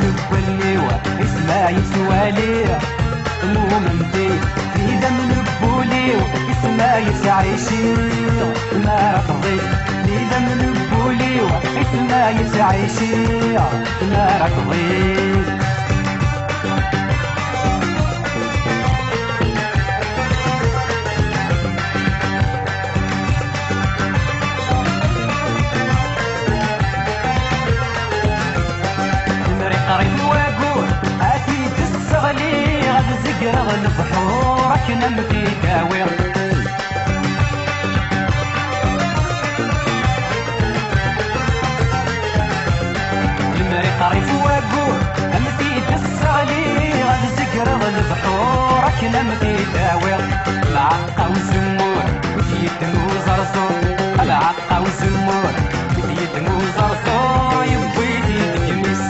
تقبلني واسمع يسوالي مؤمنتي في دم نبولي واسمع يسعيشي ما رفضي في دم نبولي واسمع يسعيشي ما رفضي قريب واقول اكيد الصغلي غاد زقرغ البحور كنا في داوير المري قريب واقول اكيد الصغلي غاد زقرغ البحور كنا في داوير العقا وزمور وزيد وزرزور العقا وزمور وزيد وزرزور يبويدي تكمس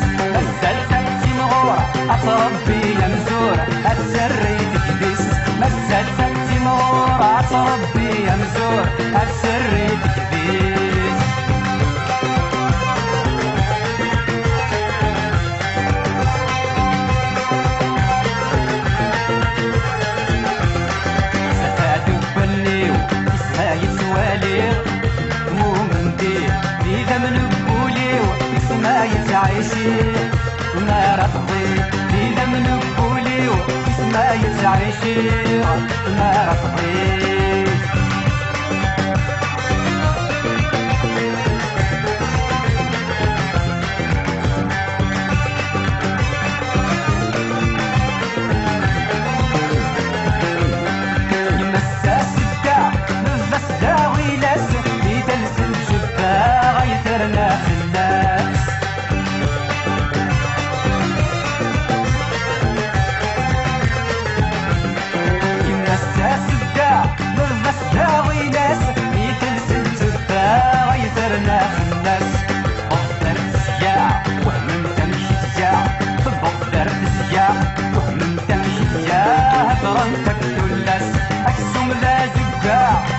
أتربي يا مزور أتسري تكبس مسات تيمور أتربي يا مزور أتسري تكبس ستات بليو اسمها يسوالي مؤمن بيه في دم نبولي اسمها يتعيشي ما رفضي في دم نبولي واسمع يتعيشي ما رفضي يمسا سدا نفس داوي لاس في تلسل جبا غيثرنا في الناس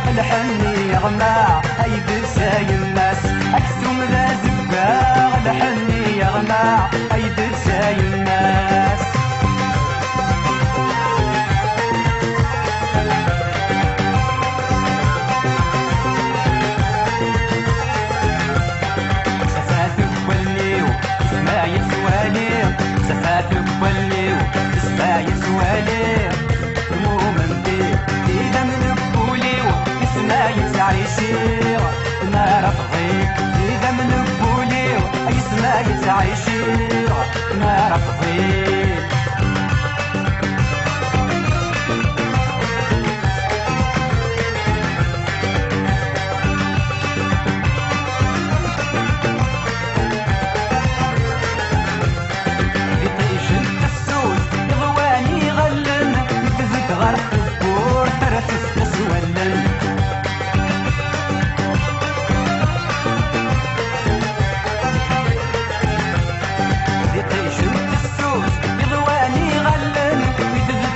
الحني يغمى هيد ساي الناس اكتم لا زباغ الحني يغمى هيد ساي الناس سفات بولي اسمع يسوالي سفات بولي اسمع يسوالي المؤمن بيه في دم ما يتعيشي ما رفضيك في دم نبولي يسمع يتعيشي ما رفضيك يطيش السود يضواني غلن يتفك غرق البور ترفس تسولن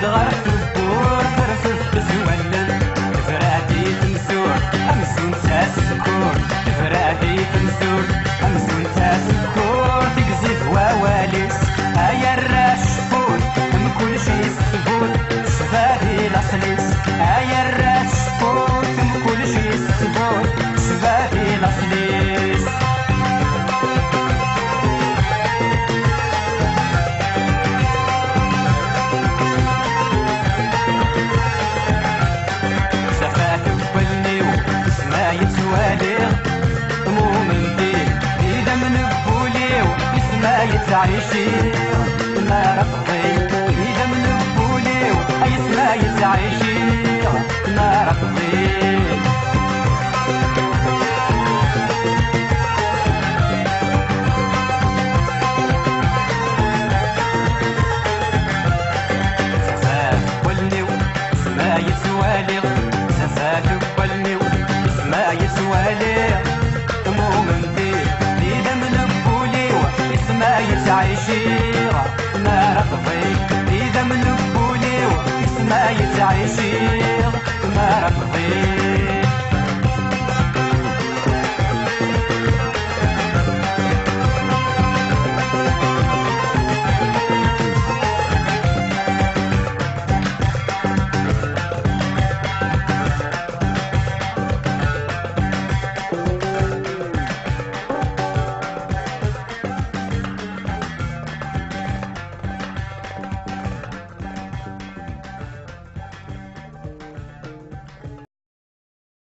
غرق البور ترفف تسولن تفراتي تنسور امسون تاسكور تفراتي تنسور امسون تاسكور تقزف وواليس هيا الراش فوت من كل شي سفوت شفاهي لاصليس هيا الراش فوت من كل شي سفوت شفاهي لاصليس يتوالي مؤمن بيه في دم نبولي واسمع يتعيشي ما رفضي في دم نبولي واسمع يتعيشي ما رفضي سفاك ولني واسمع يتوالي سفاك ولني ما يسوالي مؤمن بيه في دم نبولي واسمع يتعيشي ما رفضي في دم نبولي واسمع يتعيشي ما رفضي